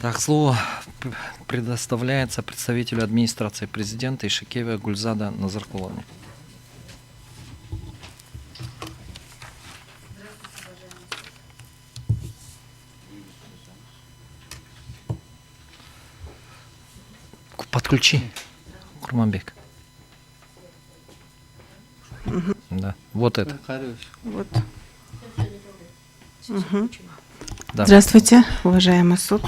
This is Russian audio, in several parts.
Так, слово предоставляется представителю администрации президента Ишакеева Гульзада Назаркуловне. Подключи, Курманбек. Да, вот это. Вот. Да. Здравствуйте, уважаемый суд.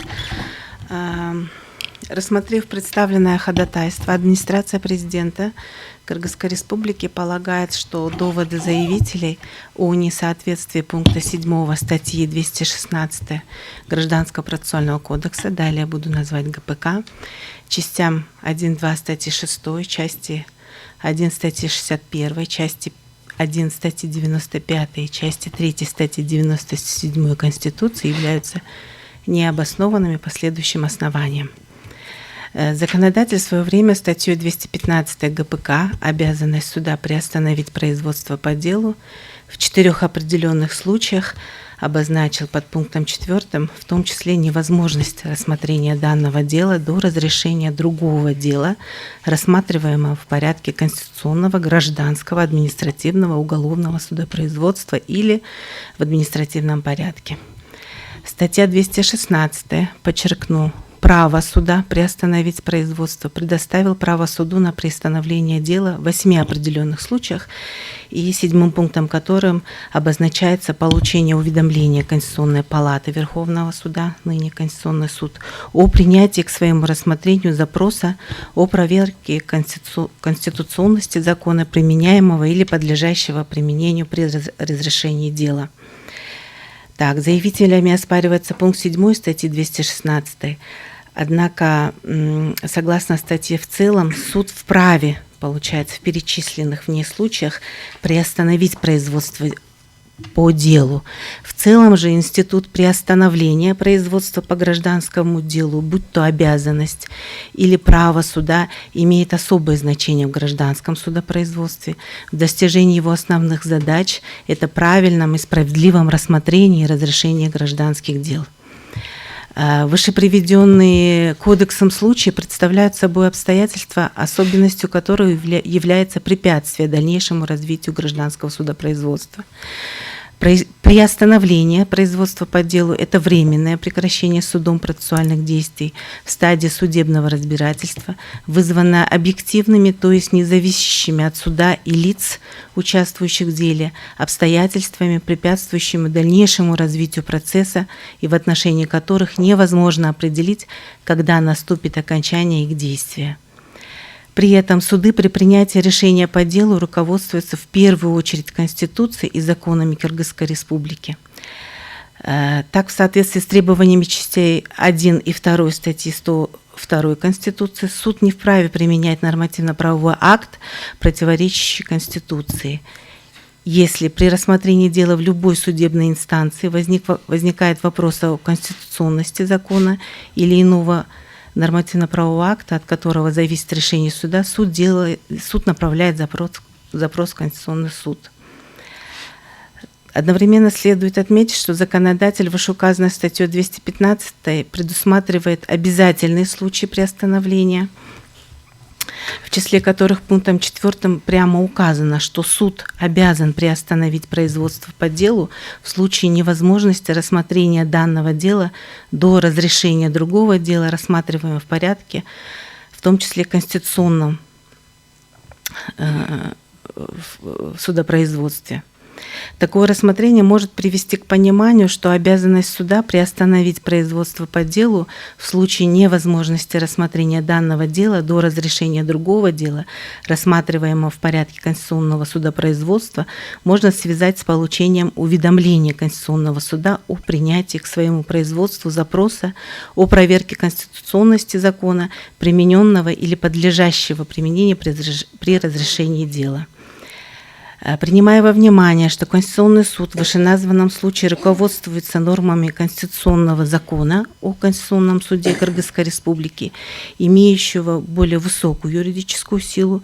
Рассмотрев представленное ходатайство, администрация президента Кыргызской Республики полагает, что доводы заявителей о несоответствии пункта 7 статьи 216 Гражданского процессуального кодекса, далее буду называть ГПК, частям 1-2 статьи 6, части 1 статьи 61, части 1 статьи 95 и части 3 статьи 97 Конституции являются необоснованными по следующим основаниям. Законодатель в свое время статьей 215 ГПК обязанность суда приостановить производство по делу в 4 определенных случаях обозначил под пунктом 4, в том числе невозможность рассмотрения данного дела до разрешения другого дела, рассматриваемого в порядке конституционного, гражданского, административного, уголовного судопроизводства или в административном порядке. Статья 216, подчеркну, право суда приостановить производство предоставил право суду на приостановление дела в 8 определенных случаях, и 7 пунктом которым обозначается получение уведомления Конституционной палаты Верховного суда, ныне Конституционный суд, о принятии к своему рассмотрению запроса о проверке конституционности закона, применяемого или подлежащего применению при разрешении дела. Так, заявителями оспаривается пункт 7 статьи 216. Однако, согласно статье в целом, суд вправе, получается, в перечисленных в ней случаях приостановить производство по делу. В целом же институт приостановления производства по гражданскому делу, будь то обязанность или право суда, имеет особое значение в гражданском судопроизводстве. В достижении его основных задач – это правильном и справедливом рассмотрении и разрешении гражданских дел. Вышеприведенные кодексом случаи представляют собой обстоятельства, особенностью которых является препятствие дальнейшему развитию гражданского судопроизводства. Приостановление производства по делу – это временное прекращение судом процессуальных действий в стадии судебного разбирательства, вызванное объективными, то есть независящими от суда и лиц, участвующих в деле, обстоятельствами, препятствующими дальнейшему развитию процесса и в отношении которых невозможно определить, когда наступит окончание их действия. При этом суды при принятии решения по делу руководствуются в первую очередь Конституцией и законами Кыргызской Республики. Так, в соответствии с требованиями частей 1 и 2 статьи 102 Конституции, суд не вправе применять нормативно-правовой акт, противоречащий Конституции. Если при рассмотрении дела в любой судебной инстанции возникает вопрос о конституционности закона или иного нормативно-правового акта, от которого зависит решение суда, суд направляет запрос в Конституционный суд. Одновременно следует отметить, что законодатель вышеуказанной статьей 215 предусматривает обязательные случаи приостановления, в числе которых пунктом 4 прямо указано, что суд обязан приостановить производство по делу в случае невозможности рассмотрения данного дела до разрешения другого дела, рассматриваемого в порядке, в том числе конституционном судопроизводстве. Такое рассмотрение может привести к пониманию, что обязанность суда приостановить производство по делу в случае невозможности рассмотрения данного дела до разрешения другого дела, рассматриваемого в порядке конституционного судопроизводства, можно связать с получением уведомления Конституционного суда о принятии к своему производству запроса о проверке конституционности закона, примененного или подлежащего применению при разрешении дела. Принимая во внимание, что Конституционный суд в вышеназванном случае руководствуется нормами Конституционного закона о Конституционном суде Кыргызской Республики, имеющего более высокую юридическую силу,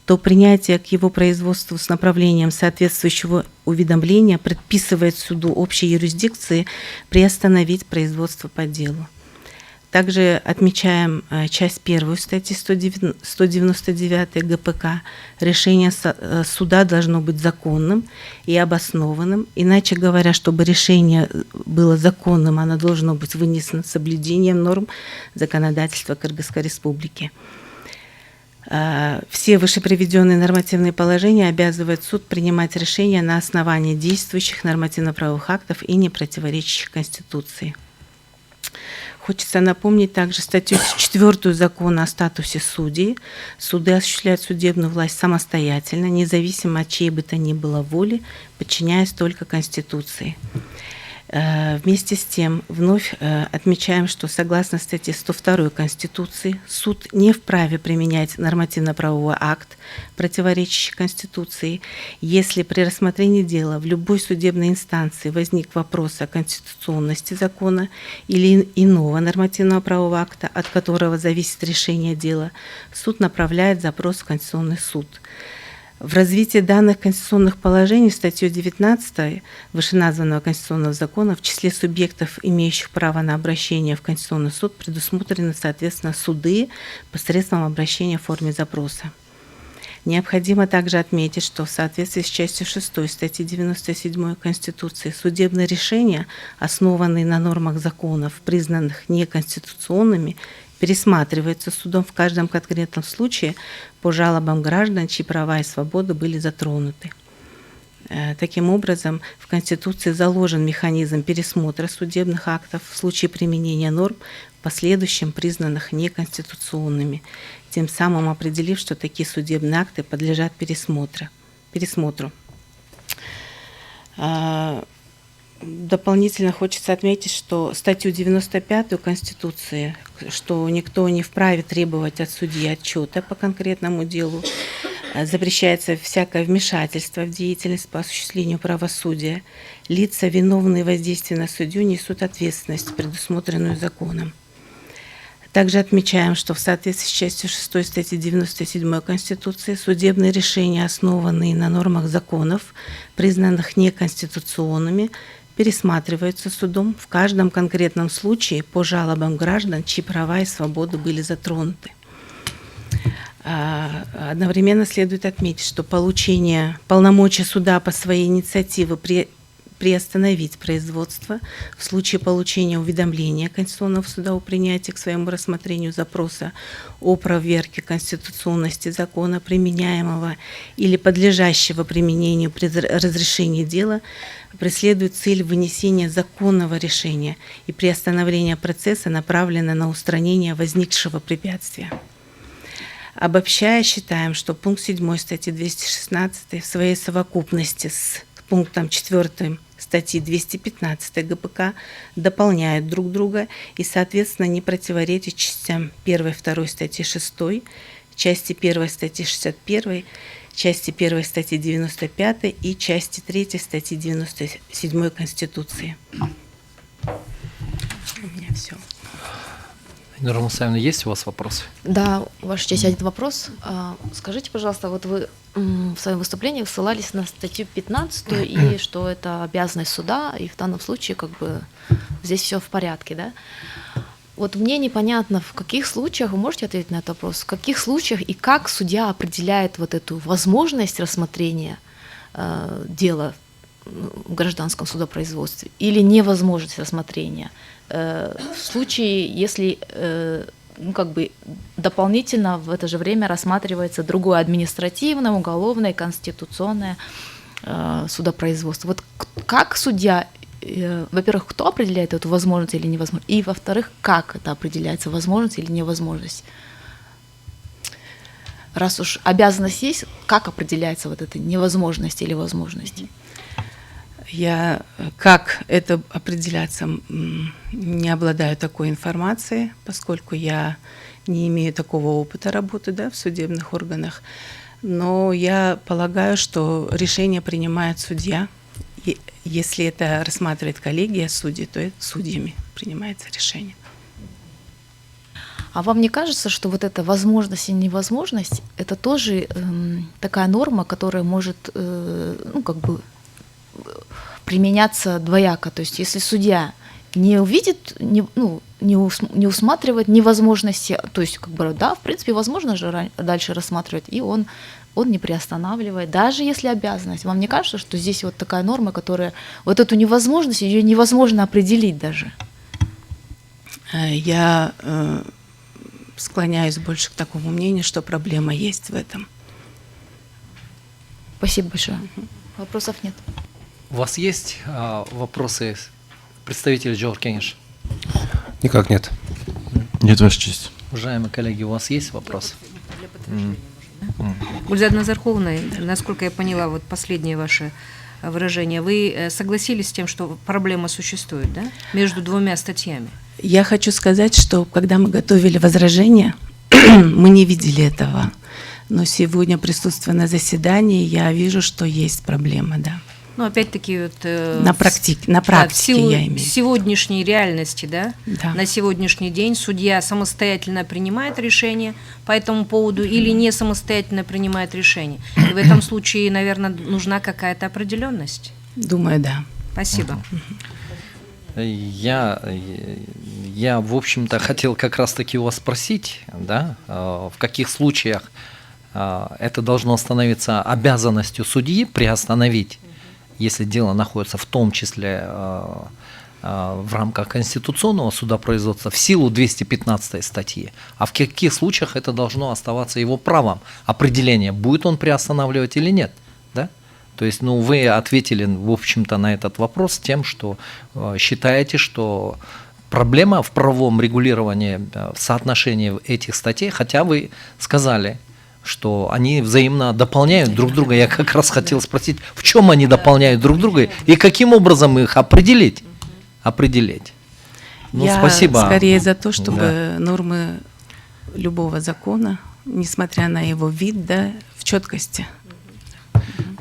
то принятие к его производству с направлением соответствующего уведомления предписывает суду общей юрисдикции приостановить производство по делу. Также отмечаем часть 1 статьи 199 ГПК. Решение суда должно быть законным и обоснованным. Иначе говоря, чтобы решение было законным, оно должно быть вынесено с соблюдением норм законодательства Кыргызской Республики. Все вышеприведенные нормативные положения обязывают суд принимать решения на основании действующих нормативно-правовых актов и не противоречащих Конституции. Хочется напомнить также статью 4 Закона о статусе судей. Суды осуществляют судебную власть самостоятельно, независимо от чьей бы то ни было воли, подчиняясь только Конституции. Вместе с тем, вновь отмечаем, что согласно статье 102 Конституции суд не вправе применять нормативно-правовой акт, противоречащий Конституции, если при рассмотрении дела в любой судебной инстанции возник вопрос о конституционности закона или иного нормативного правового акта, от которого зависит решение дела, суд направляет запрос в Конституционный суд. В развитии данных конституционных положений статьей 19 вышеназванного Конституционного закона в числе субъектов, имеющих право на обращение в Конституционный суд, предусмотрены, соответственно, суды посредством обращения в форме запроса. Необходимо также отметить, что в соответствии с частью 6 статьи 97 Конституции судебные решения, основанные на нормах законов, признанных неконституционными, пересматривается судом в каждом конкретном случае по жалобам граждан, чьи права и свободы были затронуты. Таким образом, в Конституции заложен механизм пересмотра судебных актов в случае применения норм, в последующем признанных неконституционными, тем самым определив, что такие судебные акты подлежат пересмотру. Дополнительно хочется отметить, что статью 95 Конституции, что никто не вправе требовать от судьи отчета по конкретному делу, запрещается всякое вмешательство в деятельность по осуществлению правосудия. Лица, виновные в воздействии на судью, несут ответственность, предусмотренную законом. Также отмечаем, что в соответствии с частью 6 статьи 97 Конституции судебные решения, основанные на нормах законов, признанных неконституционными, пересматриваются судом в каждом конкретном случае по жалобам граждан, чьи права и свободы были затронуты. Одновременно следует отметить, что получение полномочий суда по своей инициативе приостановить производство в случае получения уведомления Конституционного суда о принятии к своему рассмотрению запроса о проверке конституционности закона, применяемого или подлежащего применению при разрешении дела, преследует цель вынесения законного решения и приостановления процесса, направленного на устранение возникшего препятствия. Обобщая, считаем, что пункт 7 статьи 216 в своей совокупности с пунктом 4 статьи 215 ГПК дополняют друг друга и, соответственно, не противоречат частям 1 и 2 статьи 6, части 1 статьи 61, части 1 статьи 95 и части 3 статьи 97 Конституции. У меня все. Нура Мусаевна, есть у вас вопросы? Да, Ваша честь, один вопрос. Скажите, пожалуйста, вот вы в своем выступлении ссылались на статью 15 и что это обязанность суда, и в данном случае как бы здесь все в порядке, да? Вот мне непонятно, в каких случаях, вы можете ответить на этот вопрос, в каких случаях и как судья определяет вот эту возможность рассмотрения дела в гражданском судопроизводстве или невозможность рассмотрения в случае, если как бы дополнительно в это же время рассматривается другое административное, уголовное, конституционное судопроизводство. Вот как судья, во-первых, кто определяет эту возможность или невозможность, и, во-вторых, как это определяется, возможность или невозможность? Раз уж обязанность есть, как определяется вот эта невозможность или возможность? Как это определяться, не обладаю такой информацией, поскольку я не имею такого опыта работы, да, в судебных органах. Но я полагаю, что решение принимает судья. И если это рассматривает коллегия судей, то это судьями принимается решение. А вам не кажется, что вот эта возможность и невозможность – это тоже такая норма, которая может, ну, как бы применяться двояко? То есть если судья не увидит, не усматривает невозможности, то есть, как бы, да, в принципе, возможно же дальше рассматривать, и он не приостанавливает, даже если обязанность. Вам не кажется, что здесь вот такая норма, которая, вот эту невозможность, ее невозможно определить даже? Я склоняюсь больше к такому мнению, что проблема есть в этом. Спасибо большое. Вопросов нет. У вас есть вопросы, представитель Джор Кениш? Никак нет. Нет, Ваша честь. Уважаемые коллеги, у вас есть вопросы? Гульзат Назарховна, насколько я поняла, вот последнее ваше выражение, вы согласились с тем, что проблема существует, да, между двумя статьями? Я хочу сказать, что когда мы готовили возражения, мы не видели этого. Но сегодня, присутствуя на заседании, я вижу, что есть проблема, да. Ну, опять-таки, вот, На практике в силу я имею. сегодняшней реальности, да, Да. на сегодняшний день судья самостоятельно принимает решение по этому поводу или не самостоятельно принимает решение. И в этом случае, наверное, нужна какая-то определенность. Думаю, да. Спасибо. Я, в общем-то, хотел как раз-таки у вас спросить, да, в каких случаях это должно становиться обязанностью судьи приостановить, если дело находится в том числе в рамках конституционного судопроизводства в силу 215 статьи, а в каких случаях это должно оставаться его правом определения, будет он приостанавливать или нет, да? То есть, вы ответили, в общем-то, на этот вопрос тем, что считаете, что проблема в правовом регулировании, в соотношении этих статей, хотя вы сказали, что они взаимно дополняют друг друга. Я как раз хотел спросить, в чем они дополняют друг друга и каким образом их определить? Я Спасибо. скорее за то, чтобы нормы любого закона, несмотря на его вид, да, в четкости.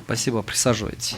Спасибо, присаживайтесь.